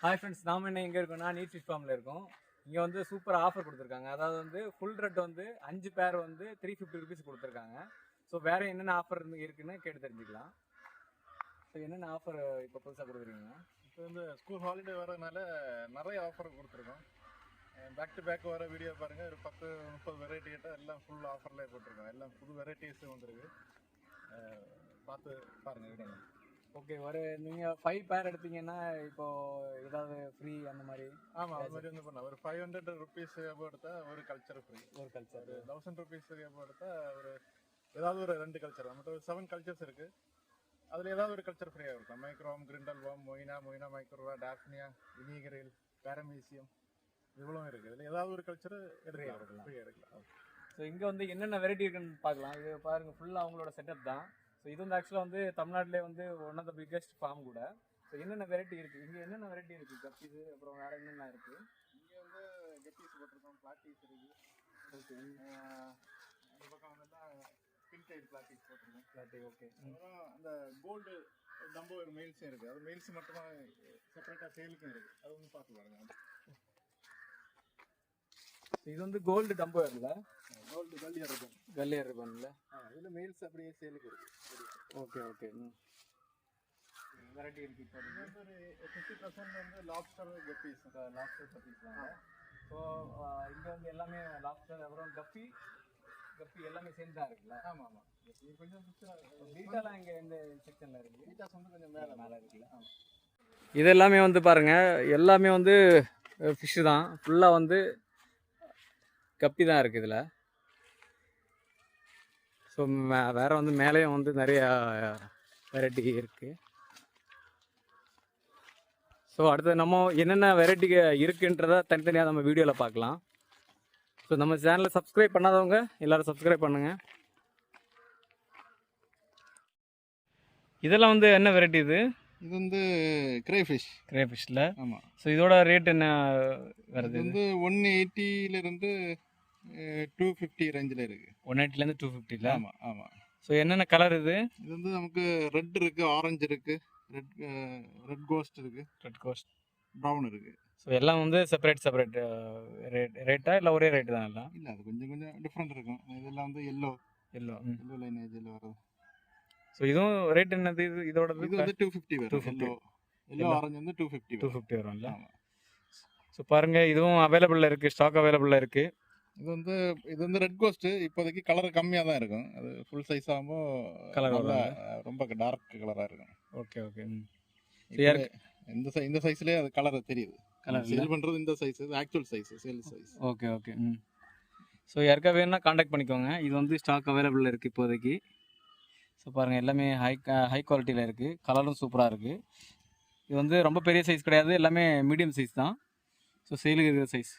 Hi friends, நாம என்ன எங்கே இருக்கோம்னா நீட் ஃபிஷ் ஃபார்மில் இருக்கோம். இங்கே வந்து சூப்பர் ஆஃபர் கொடுத்துருக்காங்க. அதாவது வந்து ஃபுல் ரெட் வந்து 5 பேர் வந்து 350 ருபீஸ் கொடுத்துருக்காங்க. ஸோ வேறு என்னென்ன ஆஃபர் இருக்குன்னு கேட்டு தெரிஞ்சுக்கலாம். ஸோ என்னென்ன ஆஃபர் இப்போ புதுசாக கொடுக்குறீங்க? இப்போ வந்து ஸ்கூல் ஹாலிடே வரதுனால நிறைய ஆஃபர் கொடுத்துருக்கோம். பேக் டு பேக் வர வீடியோ பாருங்கள். ஒரு 10-30 வெரைட்டி கிட்ட எல்லாம் ஃபுல் ஆஃபர்லேயே போட்டிருக்கோம். எல்லாம் புது வெரைட்டிஸும் வந்துருக்கு. பார்த்து பாருங்கள் வீடியோ. ஓகே, நீங்கள் 5 பேர் எடுத்தீங்கன்னா இப்போது ஏதாவது ஃப்ரீ அந்த மாதிரி? ஆமாம், அது மாதிரி வந்து பண்ணலாம். ஒரு 500 ருபீஸ் எபோ எடுத்தால் ஒரு கல்ச்சர் ஃப்ரீ. ஒரு கல்ச்சர் 1000 ருபீஸ் எபோ எடுத்தால் ஏதாவது ஒரு 2 கல்ச்சர். நம்மகிட்ட ஒரு 7 கல்ச்சர்ஸ் இருக்குது. அதில் ஏதாவது ஒரு கல்ச்சர் ஃப்ரீயாக இருக்கும். மைக்ரோம், கிரிண்டல் வாம், மொயினா மைக்ரோவா, டாஃப்னியா, வினிகரில், பேரமீசியம், இவ்வளோ இருக்குது. இதில் ஏதாவது ஒரு கல்ச்சர் எடுக்கலாம், ஃப்ரீயாக எடுக்கலாம். ஸோ இங்கே வந்து என்னென்ன வெரைட்டி இருக்குன்னு பார்க்கலாம். இது பாருங்கள், ஃபுல்லாக அவங்களோட செட்டப் தான். ஸோ இது வந்து ஆக்சுவலாக வந்து தமிழ்நாட்டிலே வந்து one of the biggest farm கூட. ஸோ என்னென்ன வெரைட்டி இருக்குது இங்கே? என்னென்ன வெரைட்டி இருக்குது? கப்பீஸு, அப்புறம் வேறு என்னென்ன இருக்குது? இங்கே வந்து கப்பீஸ் போட்டிருக்கோம், பிளாட்டீஸ் இருக்குது. ஓகே, அந்த பக்கம் வந்து பிங்க் டைட் பிளாட்டிக்ஸ் போட்டிருக்கோம். பிளாட்டி, ஓகே. அப்புறம் அந்த கோல்டு டம்போ ஒரு மெயில்ஸும் இருக்குது. அது மெயில்ஸ் மட்டுமா செப்பரேட்டாக சேலுக்கும் இருக்குது. அது வந்து பார்த்து பாருங்க. இது வந்து கோல்டு டம்போ இல்லை, கோல்டு கல்லியர் இருக்கும். கல்லியர் இருக்கும்ல. இதில் மெயில்ஸ் அப்படியே சேலுக்கு இருக்குது. Okay okay. வெரைட்டி இருக்குது. இப்போ ஒரு 50% வந்து லாப்ஸ்டர் கப்பீஸ். லாப்ஸ்டர் கப்பீஸ் தாங்க. ஸோ இங்கே வந்து எல்லாமே லாப்ஸ்டர், அப்புறம் கப்பி எல்லாமே சேர்ந்து தான் இருக்குல்ல? ஆமாம் ஆமாம். கொஞ்சம் பீட்டாலாம் இங்கே இந்த செக்ஷனில் இருக்குது. பீட்டாஸ் வந்து கொஞ்சம் மேலே இருக்குல்ல? ஆமாம். இது எல்லாமே வந்து பாருங்கள், எல்லாமே வந்து ஃபிஷ்ஷு தான். ஃபுல்லாக வந்து கப்பி தான் இருக்குது இதில். ஸோ வேறு வந்து மேலேயும் வந்து நிறையா வெரைட்டி இருக்குது. ஸோ அடுத்து நம்ம என்னென்ன வெரைட்டி இருக்குன்றதை தனித்தனியாக நம்ம வீடியோவில் பார்க்கலாம். ஸோ நம்ம சேனலை சப்ஸ்கிரைப் பண்ணாதவங்க எல்லோரும் சப்ஸ்கிரைப் பண்ணுங்கள். இதெல்லாம் வந்து என்ன வெரைட்டி? இது வந்து கிரேஃபிஷ்ல. ஆமாம். ஸோ இதோட ரேட் என்ன வருது? இது வந்து 180லேருந்து 250 ரேஞ்சில் இருக்குது. 180லேருந்து 250. ஆமாம் ஆமாம். ஸோ என்னென்ன கலர் இது? இது வந்து நமக்கு ரெட் இருக்குது, ஆரஞ்சு இருக்குது, ரெட் கோஸ்ட் இருக்குது, ரெட் கோஸ்ட், ப்ரௌன் இருக்குது. ஸோ எல்லாம் வந்து செப்பரேட் ரேட்டா இல்லை ஒரே ரேட்டு தான் எல்லாம்? இல்லை, அது கொஞ்சம் கொஞ்சம் டிஃப்ரெண்ட் இருக்கும். இதெல்லாம் வந்து எல்லோ லைனேஜில் வரும். ஸோ இதுவும் ரேட் என்னது? இதோட இது வந்து 250 வரும். எல்லோ ஆரஞ்சு வந்து 250 வரும்ல? ஸோ பாருங்கள், இதுவும் அவைலபிளில் இருக்குது, ஸ்டாக் அவைலபிளில் இருக்குது. இது வந்து ரெட் கோஸ்ட். இப்போதைக்கு கலர் கம்மியாக தான் இருக்கும். அது ஃபுல் சைஸ் ஆகும்போது கலர் ரொம்ப டார்க் கலராக இருக்கும். Okay okay. இந்த சைஸ்லேயே அது கலர் தெரியுது. சேல் பண்ணுறது இந்த size, actual size, sale size. Okay okay. So யாருக்கா வேணும்னா காண்டாக்ட் பண்ணிக்கோங்க. இது வந்து ஸ்டாக் அவைலபிளில் இருக்குது இப்போதைக்கு. ஸோ பாருங்கள், எல்லாமே ஹை குவாலிட்டியில் இருக்குது. கலரும் சூப்பராக இருக்குது. இது வந்து ரொம்ப பெரிய சைஸ் கிடையாது, எல்லாமே மீடியம் சைஸ் தான். ஸோ சேலுக்கு இருக்கிற சைஸ்.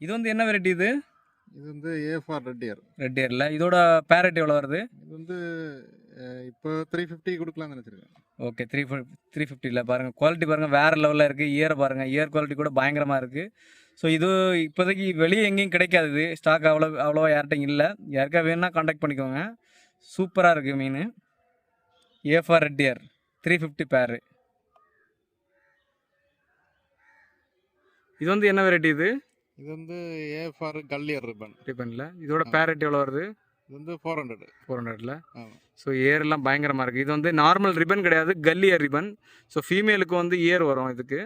இது வந்து என்ன வெரைட்டி? இது வந்து A for ரெட் இயரில். இதோட பேரட் எவ்வளோ வருது? இது வந்து இப்போ 350 கொடுக்கலாம்னு நினச்சிருக்கேன். ஓகே, 350. பாருங்கள், குவாலிட்டி பாருங்கள், வேறு லெவலில் இருக்குது. பாருங்கள், இயர் குவாலிட்டி கூட பயங்கரமாக இருக்குது. ஸோ இது இப்போதைக்கு வெளியே எங்கேயும் கிடைக்காது. இது ஸ்டாக் அவ்வளோவா யார்கிட்டையும் இல்லை. யாருக்கா வேணும்னா காண்டாக்ட் பண்ணிக்கோங்க. சூப்பராக இருக்குது மீன். A for ரெட் இயர் 350 பேரு. இது வந்து என்ன வெரைட்டி? இது வந்து A for கல்லியர் ரிப்பனில். இதோட பேரட் எவ்வளோ வருது? இது வந்து 400. ஆமாம். ஸோ இயர்லாம் பயங்கரமாக இருக்குது. இது வந்து நார்மல் ரிப்பன் கிடையாது, கல்லியர் ரிப்பன். ஸோ ஃபீமேலுக்கு வந்து இயர் வரும் இதுக்கு.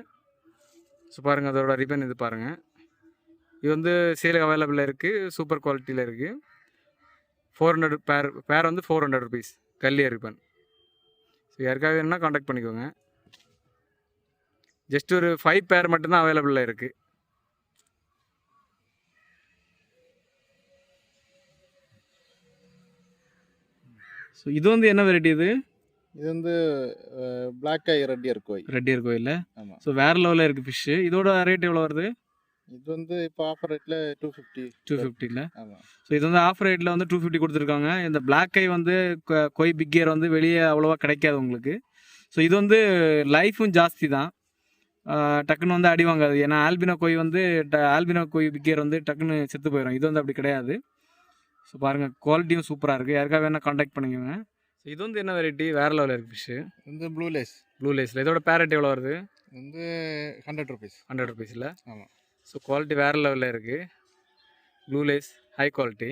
ஸோ பாருங்கள், அதோட ரிப்பன் இது பாருங்கள். இது வந்து சேலுக்கு அவைலபிளில் இருக்குது, சூப்பர் குவாலிட்டியில் இருக்குது. 400 பேர் வந்து 400 ருபீஸ், கல்லியர் ரிப்பன். ஸோ யாருக்காக வேணும்னா காண்டாக்ட் பண்ணிக்கோங்க. ஜஸ்ட் ஒரு 5 பேர் மட்டும்தான் அவைலபிளில் இருக்குது. ஸோ இது வந்து என்ன வெரைட்டி? இது வந்து பிளாக் ஐ ரெட் இயர் கோயில். ஆமாம். ஸோ வேறு லெவலில் இருக்குது ஃபிஷ்ஷு. இதோட ரேட் எவ்வளோ வருது? இது வந்து இப்போ ஆஃபர் ரேட்டில் 250. ஆமாம். ஸோ இது வந்து ஆஃபர் ரேட்டில் வந்து 250 கொடுத்துருக்காங்க. இந்த பிளாக் ஐ வந்து கொய் பிக் இயர் வந்து வெளியே அவ்வளோவா கிடைக்காது உங்களுக்கு. ஸோ இது வந்து லைஃபும் ஜாஸ்தி தான், டக்குன்னு வந்து அடி வாங்காது. ஏன்னா ஆல்பினோ கொய் பிக் இயர் வந்து டக்குன்னு செத்து போயிடும். இது வந்து அப்படி கிடையாது. ஸோ பாருங்கள், குவாலிட்டியும் சூப்பராக இருக்குது. யாருக்காக வேணால் காண்டாக்ட் பண்ணிக்கோங்க. ஸோ இது வந்து என்ன வெரைட்டி? வேறு லெவலில் இருக்குது ஃபிஷ்ஷு. வந்து ப்ளூ லேஸில். இதோட பேரட் எவ்வளோ வருது? வந்து 100 ருபீஸ். 100 ருபீஸில். ஆமாம். ஸோ குவாலிட்டி வேறு லெவலில் இருக்குது. Blue lace high quality.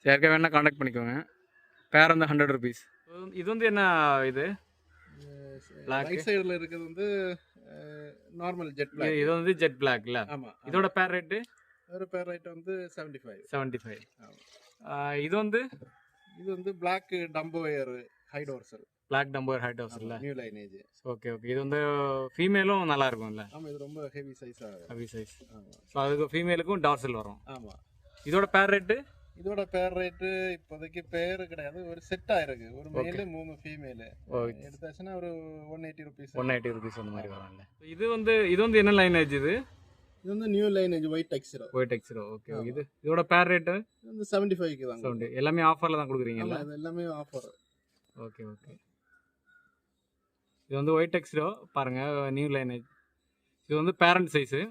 யாருக்கா வேணால் காண்டாக்ட் பண்ணிக்கோங்க. பேர் வந்து 100 ருபீஸ். இது வந்து என்ன இது ரைட் சைடில் இருக்கிறது வந்து நார்மல் ஜெட் பிளாக். இது வந்து ஜெட் பிளாக் இல்லை? ஆமாம். இதோட பேர் ரேட்டு? ஒரு பேர் ரேட் வந்து 75. 75. ஆமாம். இது வந்து black டம்போயர் high dorsal. Black டம்போயர் high dorsal இல்லை? New lineage. Okay okay. இது வந்து ஃபீமேலும் நல்லா இருக்கும்ல? ஆமாம். இது ரொம்ப ஹெவி சைஸாக. Heavy size. ஆமாம். ஸோ அதுக்கு ஃபீமேலுக்கும் டார்சல் வரும். ஆமாம். இதோட பேர் ரேட்டு? இதோட பேர் ரேட்டு இப்போதைக்கு பேர் கிடையாது, ஒரு செட் ஆயிருக்கு. ஒரு மேலு 3 ஃபீமேலு எடுத்தாச்சுன்னா ஒரு 180 ருபீஸ். 180 ருபீஸ் அந்த மாதிரி வரும்ல. இது வந்து என்ன லைனேஜ் இது? இது வந்து new lineage white Dexter. White Dexter. Okay. இதோட பேர் ரேட்டு? இது வந்து 75க்கு தான். 70. எல்லாமே ஆஃபரில் தான் கொடுக்குறீங்கல்ல? இது எல்லாமே ஆஃபர். Okay okay. இது வந்து ஒயிட் டெக்ஸ்டோ பாருங்க, நியூ லைனேஜ். இது வந்து பேரண்ட் சைஸு.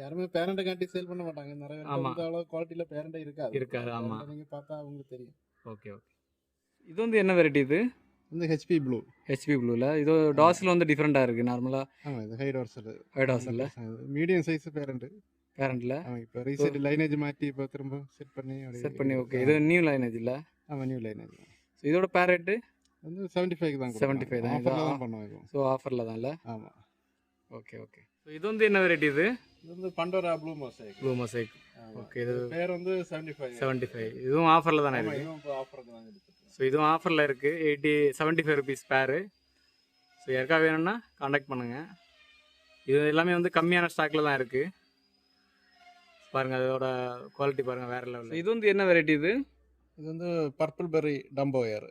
யாருமே பேரண்ட்டை காட்டி சேல் பண்ண மாட்டாங்க. நிறைய பேர் இந்த அளவு குவாலிட்டியில பேரண்ட்டே இருக்காது. ஆமா. நீங்க பார்த்தா உங்களுக்கு தெரியும். Okay okay. இது வந்து என்ன வெரைட்டி இது? இந்த ஹெச்பி ப்ளூ. ஹெச்பி ப்ளூல இது டார்சல் வந்து டிஃபரெண்டா இருக்கு நார்மலா. ஆமா. இது ஹை டார்சல். ஹை டார்சல்ல மீடியம் சைஸ் பேரண்ட். பேரண்ட்ல. ஆமா. இப்போ ரீசெண்ட் லைனேஜ் மாத்தி இப்போ திரும்ப செட் பண்ணி ஓகே. இது நியூ லைனேஜ் இல்ல? ஆமா, நியூ லைனேஜ். இதோட பேர் ரேட் வந்து 75 தான். 75 தான். ஆஃபர்ல தான் பண்ணுவாங்க. சோ ஆஃபர்ல தான்ல? ஆமா. Okay okay. சோ இது வந்து என்ன வெரைட்டி இது? இது வந்து Pandora blue mosaic. Blue mosaic. Okay. இது பேர் வந்து 75. இதுவும் ஆஃபர்ல தானே இருக்கு? இதுவும் இப்போ ஆஃபர்ல தான் இருக்கு. ஸோ இதுவும் ஆஃபரில் இருக்குது. 75 ருபீஸ் பேரு. ஸோ யாருக்கா வேணும்னா காண்டாக்ட் பண்ணுங்கள். இது எல்லாமே வந்து கம்மியான ஸ்டாக்கில் தான் இருக்குது. பாருங்கள் அதோட குவாலிட்டி பாருங்கள், வேறு லெவலில். இது வந்து என்ன வெரைட்டி இது? இது வந்து பர்பிள் பெர்ரி டம்போயர்.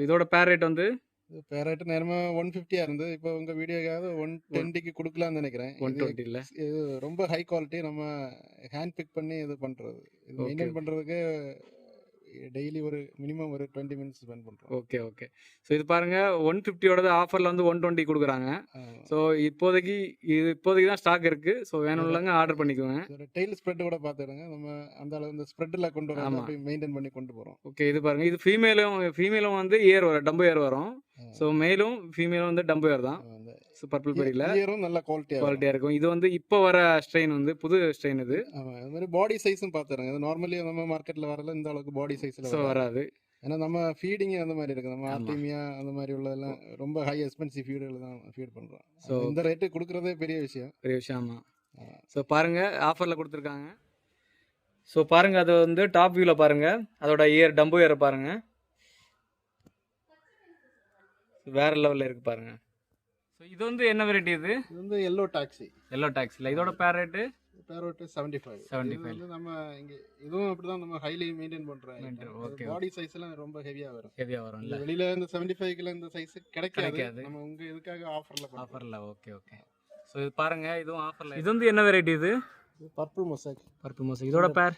இதோட பேர் ரேட் வந்து? இது பேர் ரேட் நேரமாக 150 இருந்து இப்போ உங்கள் வீடியோக்காவது 120க்கு கொடுக்கலாம்னு நினைக்கிறேன். 120 இல்லை? இது ரொம்ப ஹை குவாலிட்டி. நம்ம ஹேண்ட் பிக் பண்ணி இது பண்ணுறது, இது மெயின்டைன் பண்ணுறதுக்கு டெய்லி ஒரு மினிமம் ஒரு 20 மினிட்ஸ் ஸ்பெண்ட் பண்ணுறோம். Okay okay. ஸோ இது பாருங்கள் 150ோட ஆஃபரில் வந்து 120 கொடுக்குறாங்க. ஸோ இப்போதைக்கு தான் ஸ்டாக் இருக்குது. ஸோ வேணும்லங்க ஆர்டர் பண்ணிக்கோங்க. டெய்ல் ஸ்ப்ரெட் கூட பார்த்துடுங்க. நம்ம அந்த அளவு இந்த ஸ்ப்ரெட்டில் கொண்டு வரோம், அப்படி மெயின்டைன் பண்ணி கொண்டு போகிறோம். ஓகே. இது பாருங்கள், இது ஃபீமேலும் வந்து ஏர் வரும், டம்பு ஏர் வரும். ஸோ மேலும் ஃபீமேலும் வந்து டம்பு ஏர் தான். ஸோ பர்பிள் பெரியில் ஏரும் நல்ல குவாலிட்டியாக இருக்கும். இது வந்து இப்போ வர ஸ்ட்ரெயின் வந்து புது ஸ்ட்ரெயின் இது. ஆமாம். அது மாதிரி பாடி சைஸும் பார்த்துருங்க. இது நார்மலி நம்ம மார்க்கெட்டில் வரல இந்த அளவுக்கு பாடி சைஸில் வராது. ஏன்னா நம்ம ஃபீடிங் அந்த மாதிரி இருக்குது. நம்ம ஆர்டிமியா அந்த மாதிரி உள்ளதெல்லாம் ரொம்ப ஹை எக்ஸ்பென்சிவ் ஃபீடுகள் தான் ஃபீட் பண்ணுறோம். ஸோ இந்த ரேட்டு கொடுக்குறதே பெரிய விஷயம். ஆமாம். ஸோ பாருங்கள் ஆஃபரில் கொடுத்துருக்காங்க. ஸோ பாருங்கள், அது வந்து டாப் வியூவில் பாருங்கள், அதோட டம்பு ஏரை பாருங்கள், வேறு லெவலில் இருக்குது பாருங்கள். ஸோ இது வந்து என்ன வெரைட்டி இது? இது வந்து எல்லோ டாக்ஸி. இல்லை? இதோட பேர் ரேட்டு? பேர் ரேட்டு 75. வந்து நம்ம இங்கே இதுவும் அப்படி தான் நம்ம ஹைலி மெயின்டைன் பண்ணுறோம். ஓகே. பாடி சைஸ்லாம் ரொம்ப ஹெவியாக வரும். இல்லை வெளியில் இந்த 75க்குள்ள இந்த சைஸ் கிடைக்காது. நம்ம உங்கள் இதுக்காக ஆஃபரில். Okay okay. ஸோ இது பாருங்கள், இதுவும் ஆஃபரில். இது வந்து என்ன வெரைட்டி இது? Purple mosaic. இதோட பேர்?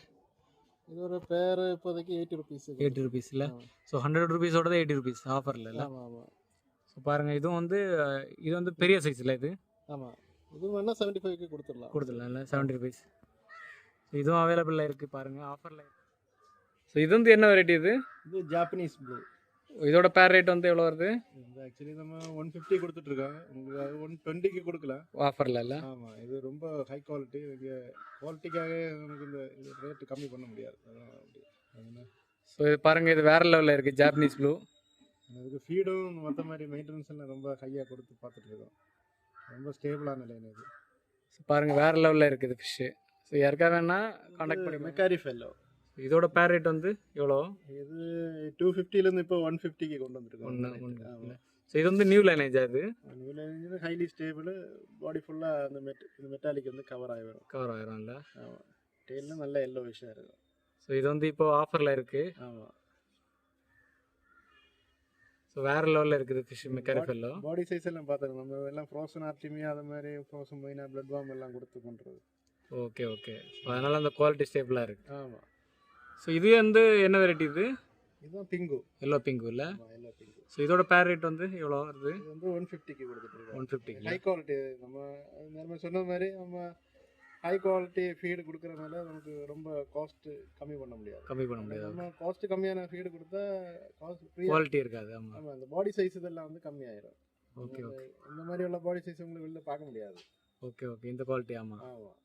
இதோட பேர் இப்போதைக்கு 80 ருபீஸ். 80 ருபீஸ் இல்லை? ஸோ 100 ருபீஸோட 80 ருபீஸ் ஆஃபரில் இல்லை? ஆமாம். ஸோ பாருங்கள், இது வந்து பெரிய சைஸ் இல்லை இது? ஆமாம். இது வேணால் 75க்கு கொடுத்துடலாம் இல்லை? 70 ருபீஸ். ஸோ இதுவும் அவைலபிளாக இருக்குது பாருங்கள், ஆஃபரில். ஸோ இது வந்து என்ன வெரைட்டி இது? இது ஜாப்பனீஸ் ப்ளூ. இதோட பேர் ரேட் வந்து எவ்வளோ வருது? ஆக்சுவலி நம்ம 150 கொடுத்துட்ருக்காங்க. உங்களுக்கு 120க்கு கொடுக்கலாம் ஆஃபரில் இல்லை? ஆமாம். இது ரொம்ப ஹை குவாலிட்டி. இங்கே குவாலிட்டிக்காக நமக்கு இந்த ரேட்டு கம்மி பண்ண முடியாது. ஸோ இது பாருங்கள், இது வேறு லெவலில் இருக்குது ஜாப்பனீஸ் ப்ளூ. அதுக்கு ஃபீடும் மற்ற மாதிரி மெயின்டெனன்ஸ் எல்லாம் ரொம்ப ஹையாக கொடுத்து பார்த்துட்ருக்கோம். ரொம்ப ஸ்டேபிளான லைன் இது. ஸோ பாருங்கள், வேறு லெவலில் இருக்குது ஃபிஷ்ஷு. ஸோ யாருக்கா வேணா காண்டாக்ட் பண்ணி. McCarry fellow. இதோட பேர் ரேட் வந்து எவ்வளோ? இது 250லேருந்து இப்போ 150க்கு கொண்டு வந்துருக்கோம். ஸோ இது வந்து நியூ லைனேஜா? இது நியூ லைனேஜ் ஹைலி ஸ்டேபிள். பாடி ஃபுல்லாக அந்த மெட்டாலிக் வந்து கவர் ஆகிரும். ஆமாம். டெய்லும் நல்ல எல்லோ விஷயம் இருக்கும். ஸோ இது வந்து இப்போ ஆஃபரில் இருக்குது. ஆமாம். ஸோ வேறு லெவலில் இருக்குது ஃபிஷ் மெக்காரி ஃபெல்லோ. பாடி சைஸ் எல்லாம் பார்த்துருக்கோம். நம்ம எல்லாம் ஃப்ரோசன் ஆர்டிமியா அது மாதிரி ஃப்ரோசன் மொயினா பிளட் வார்ம் எல்லாம் கொடுத்து பண்ணுறது. Okay okay. அதனால் அந்த குவாலிட்டி ஸ்டேபிளாக இருக்குது. ஆமாம். ஸோ இது வந்து என்ன வெரைட்டி இது? இதுதான் பிங்கு. எல்லோ பிங்கு இல்லை? Yellow pink. ஸோ இதோட பேர் ரேட் வந்து எவ்வளோ வருது? இது வந்து 150க்கு கொடுத்துட்ருக்கோம். 150. High quality. நம்ம சொன்ன மாதிரி நம்ம ஹை குவாலிட்டி ஃபீடு கொடுக்குறதுனால நமக்கு ரொம்ப காஸ்ட்டு கம்மி பண்ண முடியாது. நம்ம காஸ்ட்டு கம்மியான ஃபீடு கொடுத்தா காஸ்ட் குவாலிட்டி இருக்காது. ஆமாம். அந்த பாடி சைஸ் இதெல்லாம் வந்து கம்மியாயிடும். ஓகே ஓகே இந்த மாதிரி உள்ள பாடி சைஸ் உங்களுக்கு வெளில பார்க்க முடியாது. ஓகே ஓகே இந்த குவாலிட்டி ஆமாம். ஆமாம்.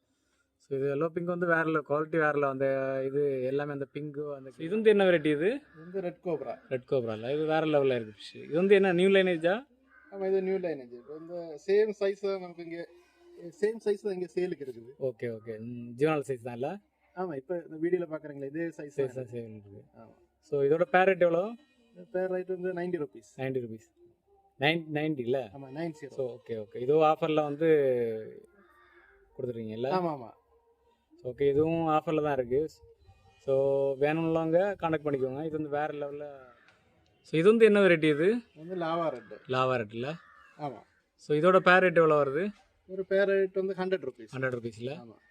ஸோ இது எல்லோ பிங்க் வந்து வேற குவாலிட்டி வேறல அந்த இது எல்லாமே அந்த பிங்கு அந்த இது வந்து என்ன வெரைட்டி இது? இது வந்து ரெட் கோப்ரா. ரெட் கோப்ரால இது வேற லெவலில் இருக்குது ஃபிஷ். இது வந்து என்ன நியூ லைனேஜா? ஆமாம், இது நியூ லைனேஜ். இப்போ இந்த சேம் சைஸ் தான் நமக்கு இங்கே சேம் சைஸ் தான் இங்கே சேலுக்கு இருக்குது. ஓகே ஓகே ஜீவனால் சைஸ் தான் இல்லை? ஆமாம், இப்போ இந்த வீடியோவில் பார்க்குறீங்களா இதே சைஸ் சைஸ் தான் சேம் இருக்குது. ஆமாம். ஸோ இதோட பேர் ரேட் எவ்வளோ? பேர் ரேட் வந்து 90 rupees. 90 rupees. 90 இல்லை? ஆமாம், 90. ஸோ ஓகே ஓகே இதோ ஆஃபரில் வந்து கொடுத்துருக்கீங்கல்ல? ஆமாம் ஆமாம். ஓகே இதுவும் ஆஃபரில் தான் இருக்குது. ஸோ வேணும்லவங்க காண்டாக்ட் பண்ணிக்கோங்க. இது வந்து வேறு லெவலில். ஸோ இது வந்து என்ன வெரைட்டி இது? வந்து லாவா ரெட். லாவா ரெட் இல்லை? ஆமாம். ஸோ இதோட பேர் ரேட் எவ்வளோ வருது? ஒரு பேர் ரேட் வந்து 100 rupees. 100 rupeesல? ஆமாம்.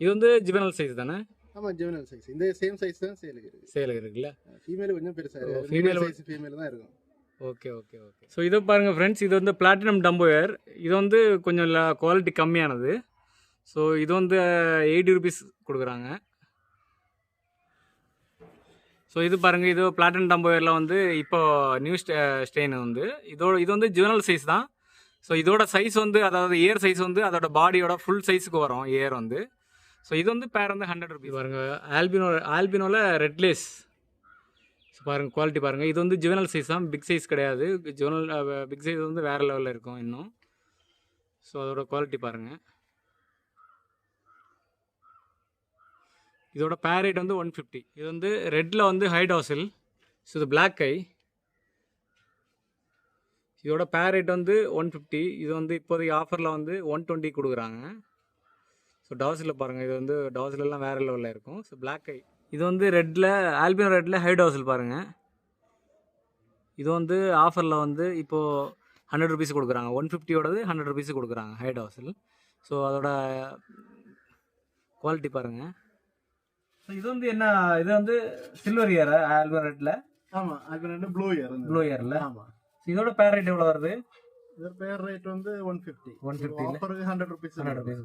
இது வந்து ஜிவனல் சைஸ் தானே? ஆமாம், ஜெவனல் சைஸ். இந்த சேம் சைஸ் தான் சேலுக்கு இருக்குது. சேலுக்கு இருக்குல்ல? ஃபீமேல் கொஞ்சம் பெருசாக இருக்குது. ஃபீமேல் சைஸ் ஃபீமேல் தான் இருக்கும். Okay okay okay. ஸோ இதை பாருங்கள் ஃப்ரெண்ட்ஸ், இது வந்து பிளாட்டினம் டம்போயர். இது வந்து கொஞ்சம் குவாலிட்டி கம்மியானது. ஸோ இது வந்து 80 rupees கொடுக்குறாங்க. ஸோ இது பாருங்கள், இது பிளாட்டினம் டம்போயரில் வந்து இப்போ நியூ ஸ்டெயின் வந்து இது வந்து ஜுவனல் சைஸ் தான். ஸோ இதோட சைஸ் வந்து அதாவது இயர் சைஸ் வந்து அதோட பாடியோட ஃபுல் சைஸுக்கு வரும் இயர் வந்து. ஸோ இது வந்து பேர் வந்து 100 rupees. பாருங்கள் ஆல்பினோவில் ரெட்லேஸ். ஸோ பாருங்கள் குவாலிட்டி பாருங்கள். இது வந்து ஜுவனல் சைஸ் தான், பிக் சைஸ் கிடையாது. பிக் சைஸ் வந்து வேறு லெவலில் இருக்கும் இன்னும். ஸோ அதோட குவாலிட்டி பாருங்கள். இதோட பேர் ரேட் வந்து 150. இது வந்து ரெட்டில் வந்து ஹைடாசில். ஸோ இது பிளாக் ஐ. இதோட பேர் ரேட் வந்து 150. இது வந்து இப்போதைக்கு ஆஃபரில் வந்து 120 கொடுக்குறாங்க. ஸோ டாசிலில் பாருங்கள், இது வந்து டாசிலெலாம் வேறு லெவலில் இருக்கும். ஸோ பிளாக் ஐ. இது வந்து ரெட்டில் ஆல்பினோ ரெட்டில் ஹைடாசில் பாருங்கள். இது வந்து ஆஃபரில் வந்து இப்போது 100 rupees கொடுக்குறாங்க. 150யோடது 100 rupees கொடுக்குறாங்க ஹைடாசில். ஸோ அதோட குவாலிட்டி பாருங்கள். ஸோ இது வந்து என்ன, இது வந்து சில்வர் இயரா ஆல்பினோ ரெட்டில்? ஆமாம், ஆல்பினோ ப்ளூ இயர். ப்ளூ இயரில்? ஆமாம். இதோட பேர் ரேட் எவ்வளோ வருது? இதோட பேர் ரேட் வந்து 150. ஆஃபருக்கு 100 rupees. 100 rupees.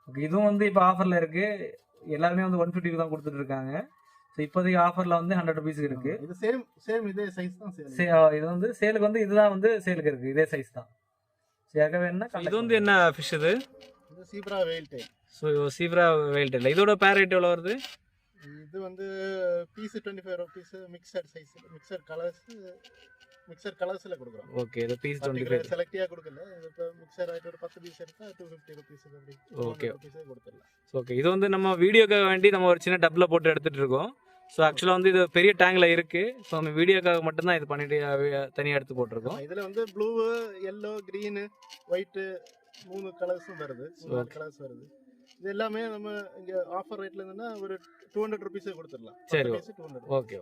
ஓகே, இதுவும் வந்து இப்போ ஆஃபரில் இருக்குது. எல்லாருமே வந்து 150க்கு தான் கொடுத்துட்டு இருக்காங்க. ஸோ இப்போதைக்கு ஆஃபரில் வந்து 100 rupees இருக்குது. இது சேம் இதே சைஸ் தான் சேல். இது வந்து சேலுக்கு வந்து இதுதான் வந்து சேலுக்கு இருக்குது, இதே சைஸ் தான். சரியாக என்ன இது வந்து என்ன ஃபிஷ் இது? இது zebra veil tile. So zebra veil tile. இதோட பேர் ரேட் எவ்வளோ வருது? இது வந்து piece 25 rupees. Mixture size, mixture கலர்ஸில் கொடுக்குறோம். ஓகே, இது பீஸ் 25. செலக்டியாக கொடுக்கல. இப்போ மிக்சர் ஆகிட்டு ஒரு 10 பீஸ் எடுத்தால் 250 rupees அப்படி. ஓகே கொடுத்துடலாம். ஓகே, இது வந்து நம்ம வீடியோக்காக வேண்டி நம்ம ஒரு சின்ன டப்பில் போட்டு எடுத்துகிட்டு இருக்கோம். ஸோ ஆக்சுவலாக வந்து இது பெரிய டேங்கில் இருக்குது. ஸோ நம்ம வீடியோக்காக மட்டும்தான் இது பண்ணிட்டு தனியாக எடுத்து போட்டிருக்கோம். இதில் வந்து ப்ளூ, எல்லோ, க்ரீனு, ஒயிட்டு 3 கலர்ஸும் வருது. 4 கலர்ஸ் வருது. இது எல்லாமே நம்ம இங்கே ஆஃபர் ரேட்ல இருந்ததுன்னா ஒரு 200 rupees கொடுத்துடலாம். சரி, ஓகே.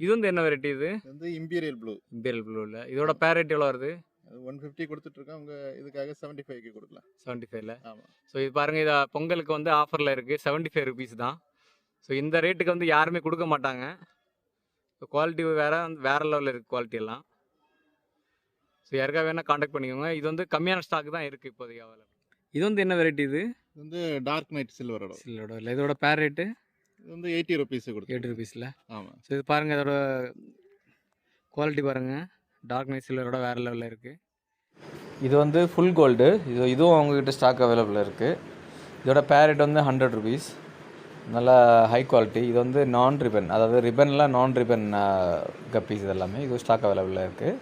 இது வந்து என்ன வெரைட்டி? இது வந்து இம்பீரியல் ப்ளூ. இம்பீரியல் ப்ளூவில் இதோட பேர் ரேட் எவ்வளோ வருது? 150 கொடுத்துட்ருக்கோம். அவங்க இதுக்காக 75க்கு கொடுக்கலாம். 75ல? ஆமாம். ஸோ இது பாருங்கள், இது பொங்கலுக்கு வந்து ஆஃபரில் இருக்குது. 75 rupees தான். ஸோ இந்த ரேட்டுக்கு வந்து யாருமே கொடுக்க மாட்டாங்க. ஸோ குவாலிட்டி வேறு லெவலில் இருக்குது குவாலிட்டி எல்லாம். ஸோ யாருக்காக வேணால் காண்டாக்ட் பண்ணிக்கோங்க. இது வந்து கம்மியான ஸ்டாக் தான் இருக்குது இப்போதைக்கு அவைலபிள். இது வந்து என்ன வெரைட்டி? இது வந்து டார்க் நைட் சில்வரோட இல்லை. இதோட பேர் ரேட்டு? இது வந்து 80 rupees கொடுத்து. 80 rupeesல? ஆமாம். ஸோ இது பாருங்கள், இதோட குவாலிட்டி பாருங்கள். டார்க் நைட் சில்வரோட வேறு லெவலில் இருக்குது. இது வந்து ஃபுல் கோல்டு. இதுவும் அவங்கக்கிட்ட ஸ்டாக் அவைலபிள் இருக்குது. இதோட பேர் ரேட் வந்து 100 rupees. நல்லா ஹை குவாலிட்டி. இது வந்து நான் ரிப்பன், அதாவது ரிப்பன்லாம் நான் ரிப்பன் கப்பீஸ். இது எல்லாமே இது ஸ்டாக் அவைலபிளாக இருக்குது.